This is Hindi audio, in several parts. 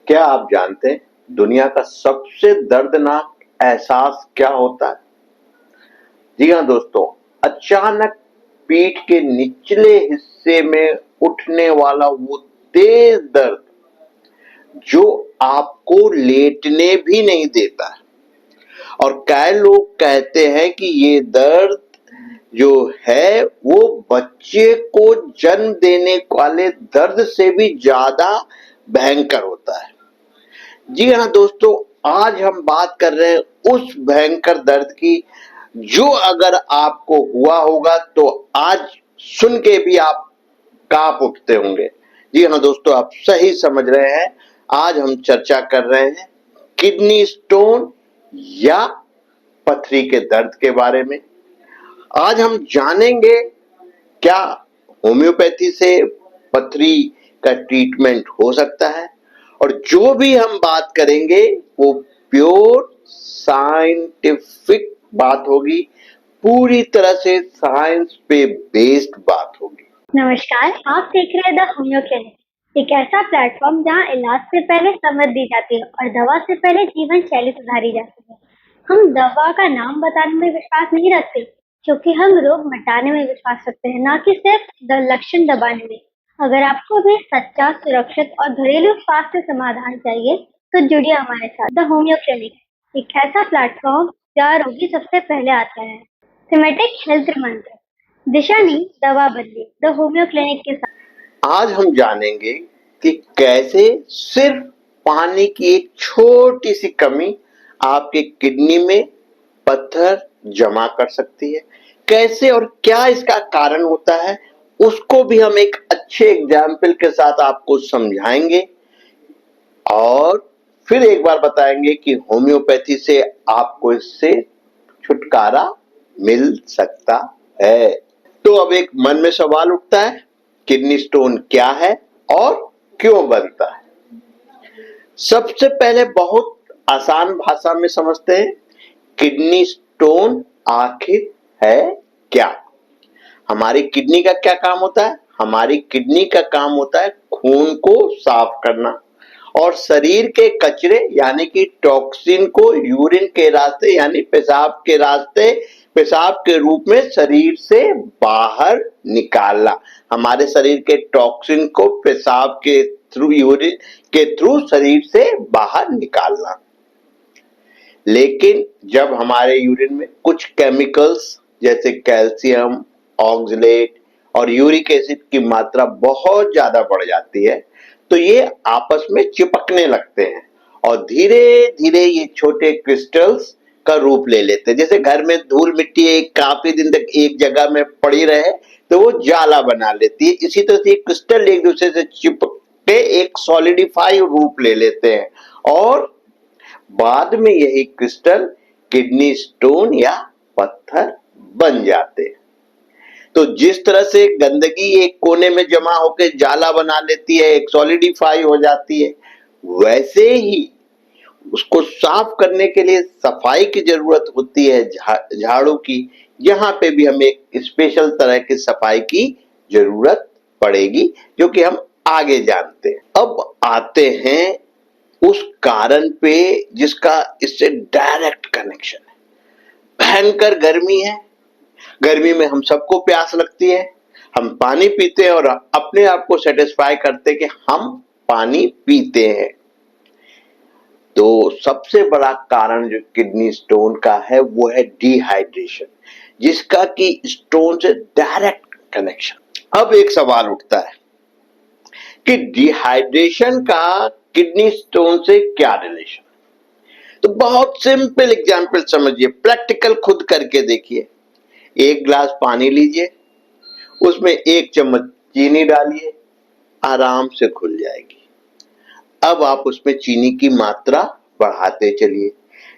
क्या आप जानते हैं दुनिया का सबसे दर्दनाक एहसास क्या होता है? जी हाँ दोस्तों, अचानक पीठ के निचले हिस्से में उठने वाला वो तेज दर्द जो आपको लेटने भी नहीं देता है। और कई लोग कहते हैं कि ये दर्द जो है वो बच्चे को जन्म देने वाले दर्द से भी ज्यादा भयंकर होता है। जी हाँ दोस्तों, आज हम बात कर रहे हैं उस भयंकर दर्द की जो अगर आपको हुआ होगा तो आज सुन के भी आप कांप उठते होंगे। जी हाँ दोस्तों, आप सही समझ रहे हैं। आज हम चर्चा कर रहे हैं किडनी स्टोन या पथरी के दर्द के बारे में। आज हम जानेंगे क्या होम्योपैथी से पथरी का ट्रीटमेंट हो सकता है, और जो भी हम बात करेंगे वो प्योर साइंटिफिक बात होगी, पूरी तरह से साइंस पे बेस्ड बात होगी। नमस्कार, आप देख रहे हैं द होम्यो क्लिनिक, एक ऐसा प्लेटफॉर्म जहां इलाज से पहले समझ दी जाती है और दवा से पहले जीवन शैली सुधारी जाती है। हम दवा का नाम बताने में विश्वास नहीं रखते, क्योंकि हम रोग मिटाने में विश्वास रखते हैं, न कि सिर्फ लक्षण दबाने में। अगर आपको भी सच्चा, सुरक्षित और घरेलू स्वास्थ्य समाधान चाहिए, तो जुड़िए हमारे साथ। द होम्यो क्लिनिक, एक ऐसा प्लेटफॉर्म जहाँ रोगी सबसे पहले आता है। सिमेटिक हेल्थ मंत्र, दिशा नहीं, दवा बदली। द होम्यो क्लिनिक के साथ आज हम जानेंगे कि कैसे सिर्फ पानी की एक छोटी सी कमी आपके किडनी में पत्थर जमा कर सकती है। कैसे और क्या इसका कारण होता है, उसको भी हम एक अच्छे एग्जाम्पल के साथ आपको समझाएंगे और फिर एक बार बताएंगे कि होम्योपैथी से आपको इससे छुटकारा मिल सकता है। तो अब एक मन में सवाल उठता है, किडनी स्टोन क्या है और क्यों बनता है? सबसे पहले बहुत आसान भाषा में समझते हैं, किडनी स्टोन आखिर है क्या? हमारी किडनी का क्या काम होता है? हमारी किडनी का काम होता है खून को साफ करना और शरीर के कचरे यानी कि टॉक्सिन को यूरिन के रास्ते यानी पेशाब के रास्ते, पेशाब के रूप में शरीर से बाहर निकालना। हमारे शरीर के टॉक्सिन को पेशाब के थ्रू, यूरिन के थ्रू शरीर से बाहर निकालना। लेकिन जब हमारे यूरिन में कुछ केमिकल्स जैसे कैल्शियम, ऑक्सलेट और यूरिक एसिड की मात्रा बहुत ज्यादा बढ़ जाती है, तो ये आपस में चिपकने लगते हैं और धीरे धीरे ये छोटे क्रिस्टल्स का रूप ले लेते हैं। जैसे घर में धूल मिट्टी एक काफी दिन तक एक जगह में पड़ी रहे तो वो जाला बना लेती है, इसी तरह से क्रिस्टल एक दूसरे से चिपक के एक सॉलिडिफाई रूप ले लेते हैं और बाद में यही क्रिस्टल किडनी स्टोन या पत्थर बन जाते हैं। तो जिस तरह से गंदगी एक कोने में जमा होकर जाला बना लेती है, एक सॉलिडिफाई हो जाती है, वैसे ही उसको साफ करने के लिए सफाई की जरूरत होती है, झाड़ू की। यहाँ पे भी हमें एक स्पेशल तरह की सफाई की जरूरत पड़ेगी, जो कि हम आगे जानते हैं। अब आते हैं उस कारण पे जिसका इससे डायरेक्ट कनेक्शन है। भयंकर गर्मी है, गर्मी में हम सबको प्यास लगती है, हम पानी पीते हैं और अपने आप को सेटिस्फाई करते हैं कि हम पानी पीते हैं। तो सबसे बड़ा कारण जो किडनी स्टोन का है वो है डिहाइड्रेशन, जिसका कि स्टोन से डायरेक्ट कनेक्शन। अब एक सवाल उठता है कि डिहाइड्रेशन का किडनी स्टोन से क्या रिलेशन? तो बहुत सिंपल एग्जांपल समझिए, प्रैक्टिकल खुद करके देखिए। एक ग्लास पानी लीजिए, उसमें 1 चम्मच चीनी डालिए, आराम से घुल जाएगी। अब आप उसमें चीनी की मात्रा बढ़ाते चलिए।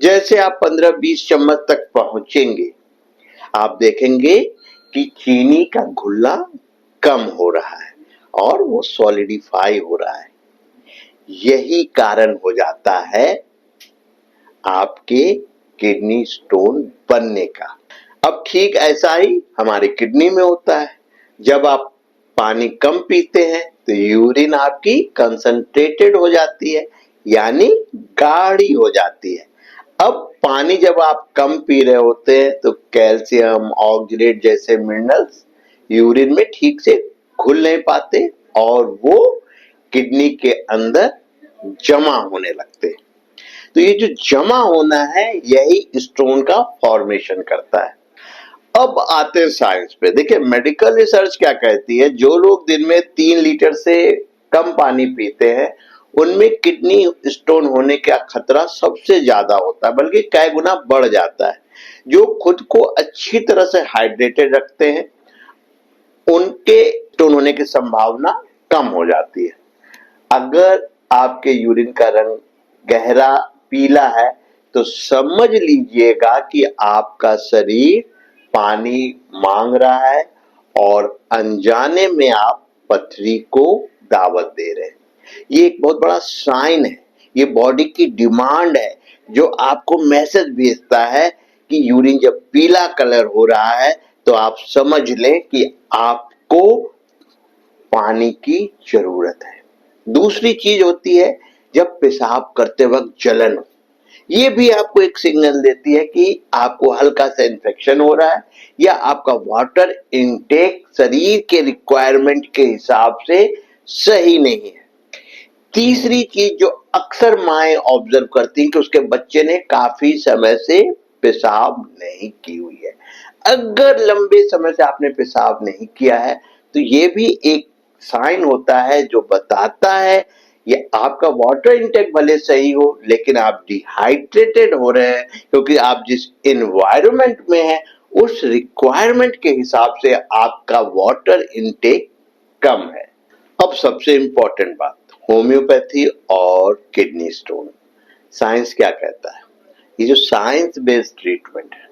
जैसे आप 15-20 चम्मच तक पहुंचेंगे, आप देखेंगे कि चीनी का घुलना कम हो रहा है और वो सॉलिडिफाई हो रहा है। यही कारण हो जाता है आपके किडनी स्टोन बनने का। अब ठीक ऐसा ही हमारी किडनी में होता है। जब आप पानी कम पीते हैं तो यूरिन आपकी कंसंट्रेटेड हो जाती है, यानी गाढ़ी हो जाती है। अब पानी जब आप कम पी रहे होते हैं तो कैल्शियम, ऑक्जेलेट जैसे मिनरल्स यूरिन में ठीक से घुल नहीं पाते और वो किडनी के अंदर जमा होने लगते हैं। तो ये जो जमा होना है यही स्टोन का फॉर्मेशन करता है। अब आते हैं साइंस पे। देखिए मेडिकल रिसर्च क्या कहती है, जो लोग दिन में 3 लीटर से कम पानी पीते हैं उनमें किडनी स्टोन होने का खतरा सबसे ज्यादा होता है, बल्कि कई गुना बढ़ जाता है। जो खुद को अच्छी तरह से हाइड्रेटेड रखते हैं उनके स्टोन होने की संभावना कम हो जाती है। अगर आपके यूरिन का रंग गहरा पीला है तो समझ लीजिएगा कि आपका शरीर पानी मांग रहा है और अनजाने में आप पथरी को दावत दे रहे हैं। ये एक बहुत बड़ा साइन है, ये बॉडी की डिमांड है जो आपको मैसेज भेजता है कि यूरिन जब पीला कलर हो रहा है तो आप समझ लें कि आपको पानी की जरूरत है। दूसरी चीज होती है जब पेशाब करते वक्त जलन, ये भी आपको एक सिग्नल देती है कि आपको हल्का सा इन्फेक्शन हो रहा है या आपका वाटर इनटेक शरीर के रिक्वायरमेंट के हिसाब से सही नहीं है। तीसरी चीज जो अक्सर माएं ऑब्जर्व करती हैं कि उसके बच्चे ने काफी समय से पेशाब नहीं की हुई है। अगर लंबे समय से आपने पेशाब नहीं किया है तो ये भी एक साइन होता है जो बताता है ये आपका वाटर इनटेक भले सही हो लेकिन आप डिहाइड्रेटेड हो रहे हैं, क्योंकि आप जिस एनवायरनमेंट में हैं उस रिक्वायरमेंट के हिसाब से आपका वाटर इनटेक कम है। अब सबसे इंपॉर्टेंट बात, होम्योपैथी और किडनी स्टोन। साइंस क्या कहता है? ये जो साइंस बेस्ड ट्रीटमेंट है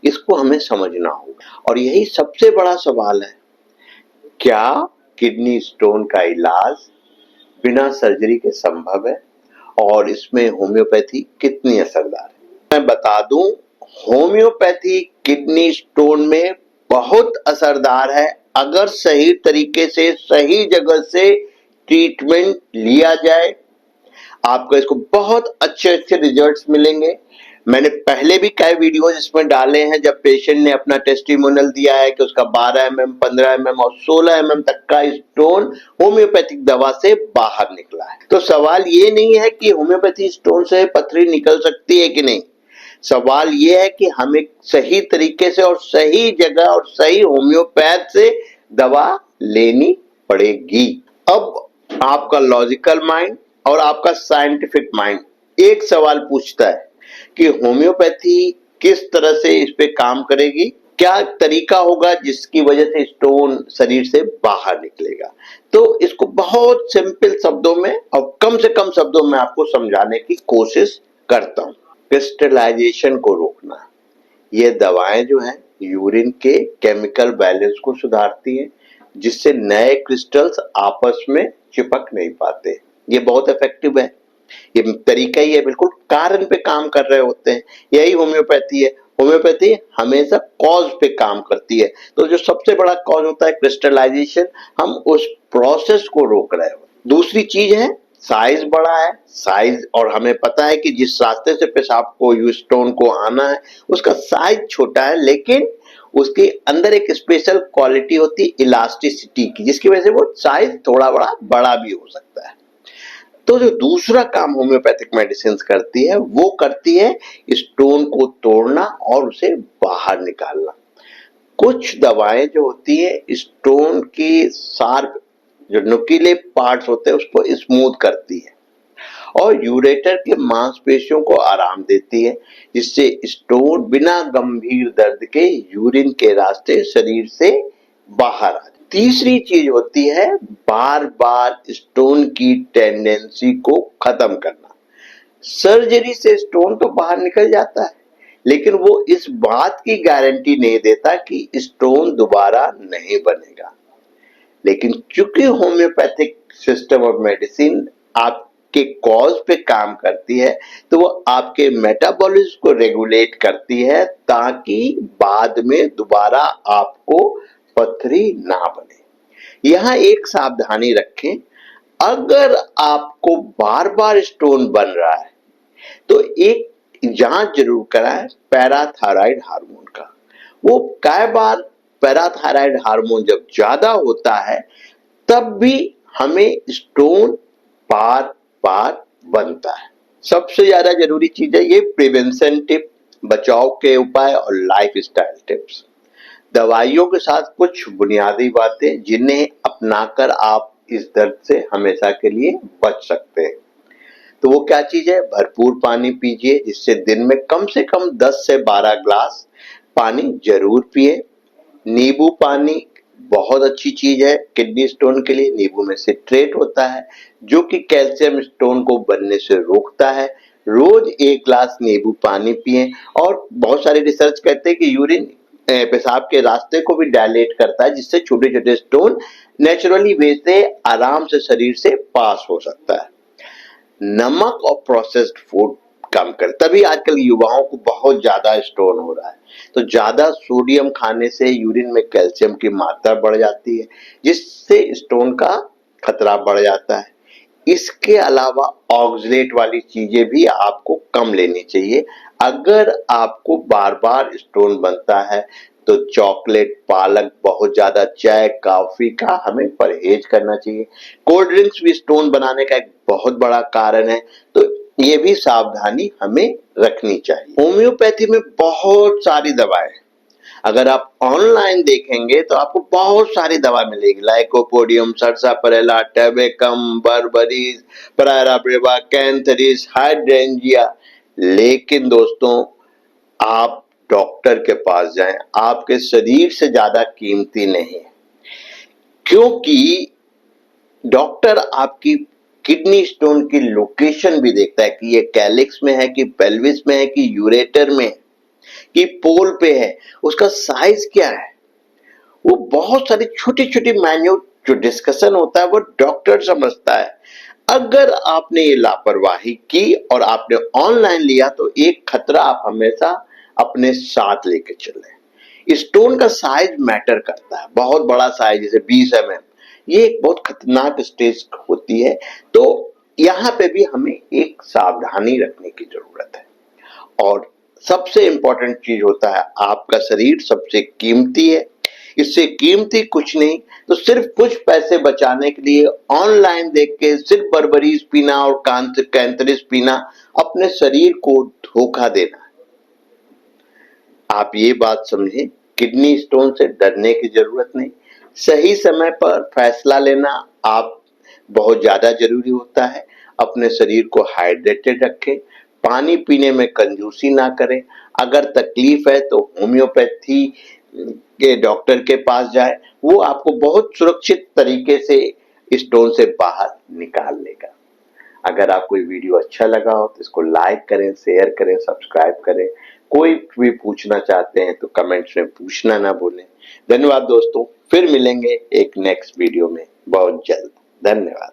इसको हमें समझना होगा और यही सबसे बड़ा सवाल है, क्या किडनी स्टोन का इलाज बिना सर्जरी के संभव है और इसमें होम्योपैथी कितनी असरदार है? मैं बता दूं, होम्योपैथी किडनी स्टोन में बहुत असरदार है अगर सही तरीके से सही जगह से ट्रीटमेंट लिया जाए। आपको इसको बहुत अच्छे अच्छे रिजल्ट्स मिलेंगे। मैंने पहले भी कई वीडियोस इसमें डाले हैं जब पेशेंट ने अपना टेस्टिमोनियल दिया है कि उसका 12 mm, 15 mm और 16 mm तक का स्टोन होम्योपैथिक दवा से बाहर निकला है। तो सवाल ये नहीं है कि होम्योपैथी स्टोन से पथरी निकल सकती है कि नहीं, सवाल ये है कि हमें सही तरीके से और सही जगह और सही होम्योपैथ से दवा लेनी पड़ेगी। अब आपका लॉजिकल माइंड और आपका साइंटिफिक माइंड एक सवाल पूछता है कि होम्योपैथी किस तरह से इस पे काम करेगी, क्या तरीका होगा जिसकी वजह से स्टोन शरीर से बाहर निकलेगा। तो इसको बहुत सिंपल शब्दों में और कम से कम शब्दों में आपको समझाने की कोशिश करता हूं। क्रिस्टलाइजेशन को रोकना, ये दवाएं जो है यूरिन के केमिकल बैलेंस को सुधारती हैं जिससे नए क्रिस्टल्स आपस में चिपक नहीं पाते। ये बहुत इफेक्टिव है, ये तरीका ही है, बिल्कुल कारण पे काम कर रहे होते हैं। यही होम्योपैथी है। होम्योपैथी हमेशा कॉज पे काम करती है। तो जो सबसे बड़ा कॉज होता है क्रिस्टलाइजेशन, हम उस प्रोसेस को रोक रहे हो। दूसरी चीज है साइज बड़ा है, साइज, और हमें पता है कि जिस रास्ते से पेशाब को स्टोन को आना है उसका साइज छोटा है, लेकिन उसके अंदर एक स्पेशल क्वालिटी होती है इलास्टिसिटी की, जिसकी वजह से वो साइज थोड़ा बड़ा भी हो सकता है। तो जो दूसरा काम होम्योपैथिक मेडिसिन करती है वो करती है स्टोन को तोड़ना और उसे बाहर निकालना। कुछ दवाएं जो होती है स्टोन की शार्प जो नुकीले पार्ट्स होते हैं उसको स्मूथ करती है और यूरेटर के मांसपेशियों को आराम देती है, जिससे स्टोन बिना गंभीर दर्द के यूरिन के रास्ते शरीर से बाहर आ जाए। तीसरी चीज होती है बार बार स्टोन की टेंडेंसी को खत्म करना। सर्जरी से स्टोन तो बाहर निकल जाता है लेकिन वो इस बात की गारंटी नहीं देता कि स्टोन दोबारा नहीं बनेगा। लेकिन चूंकि होम्योपैथिक सिस्टम ऑफ मेडिसिन आपके कॉज पे काम करती है तो वो आपके मेटाबॉलिज्म को रेगुलेट करती है ताकि बाद में दोबारा आपको पथरी ना बने। यहाँ एक सावधानी रखें, अगर आपको बार बार स्टोन बन रहा है तो एक जांच जरूर कराएं पैराथायराइड हार्मोन का। वो कई बार पैराथायराइड हार्मोन जब ज्यादा होता है तब भी हमें स्टोन बार बार बनता है। सबसे ज्यादा जरूरी चीज है ये प्रिवेंशन टिप, बचाव के उपाय और लाइफस्टाइल टिप्स। दवाइयों के साथ कुछ बुनियादी बातें जिन्हें अपनाकर आप इस दर्द से हमेशा के लिए बच सकते हैं। तो वो क्या चीज है? भरपूर पानी पीजिए, जिससे दिन में कम से कम 10 से 12 ग्लास पानी जरूर पिए। नींबू पानी बहुत अच्छी चीज है किडनी स्टोन के लिए। नींबू में सिट्रेट होता है जो कि कैल्शियम स्टोन को बनने से रोकता है। रोज 1 ग्लास नींबू पानी पिए। और बहुत सारे रिसर्च कहते हैं कि यूरिन पेशाब के रास्ते को भी डायलेट करता है, जिससे छोटे छोटे स्टोन नेचुरली वे से आराम से शरीर से पास हो सकता है। नमक और प्रोसेस्ड फूड कम करें। तभी आजकल युवाओं को बहुत ज्यादा स्टोन हो रहा है। तो ज्यादा सोडियम खाने से यूरिन में कैल्शियम की मात्रा बढ़ जाती है, जिससे स्टोन का खतरा बढ़ जाता है। इसके अलावा ऑक्सलेट वाली चीजें भी आपको कम लेनी चाहिए। अगर आपको बार बार स्टोन बनता है तो चॉकलेट, पालक, बहुत ज्यादा चाय, कॉफी का हमें परहेज करना चाहिए। कोल्ड ड्रिंक्स भी स्टोन बनाने का एक बहुत बड़ा कारण है, तो ये भी सावधानी हमें रखनी चाहिए। होम्योपैथी में बहुत सारी दवाएं, अगर आप ऑनलाइन देखेंगे तो आपको बहुत सारी दवा मिलेगी। Lycopodium, sarsaparilla, tabacum, berberis, pareira brava, cantharis, hydrangea. लेकिन दोस्तों, आप डॉक्टर के पास जाएं, आपके शरीर से ज्यादा कीमती नहीं, क्योंकि डॉक्टर आपकी किडनी स्टोन की लोकेशन भी देखता है कि ये कैलिक्स में है कि पेल्विस में है कि यूरेटर में है कि पोल पे है, उसका साइज क्या है। वो बहुत सारी छोटी छोटी मैन्यूट जो डिस्कशन होता है वो डॉक्टर समझता है। अगर आपने ये लापरवाही की और आपने ऑनलाइन लिया तो एक खतरा आप हमेशा अपने साथ लेके चलें। स्टोन का साइज मैटर करता है। बहुत बड़ा साइज जैसे 20 mm, ये एक बहुत खतरनाक स्टेज होती है। तो यहाँ पे भी हमें एक सावधानी रखने की जरूरत है। और सबसे इंपॉर्टेंट चीज होता है, आपका शरीर सबसे कीमती है, इससे कीमती कुछ नहीं। तो सिर्फ कुछ पैसे बचाने के लिए ऑनलाइन देख के सिर्फ बर्बरीज पीना और कैंथरिस पीना अपने शरीर को धोखा देना। आप ये बात समझें, किडनी स्टोन से डरने की जरूरत नहीं। सही समय पर फैसला लेना आप बहुत ज्यादा जरूरी होता है। अपने शरीर को हाइड्रेटेड रखें, पानी पीने में कंजूसी ना करें। अगर तकलीफ है तो होम्योपैथी के डॉक्टर के पास जाए, वो आपको बहुत सुरक्षित तरीके से स्टोन से बाहर निकाल लेगा। अगर आपको ये वीडियो अच्छा लगा हो तो इसको लाइक करें, शेयर करें, सब्सक्राइब करें। कोई भी पूछना चाहते हैं तो कमेंट्स में पूछना ना भूलें। धन्यवाद दोस्तों, फिर मिलेंगे एक नेक्स्ट वीडियो में बहुत जल्द। धन्यवाद।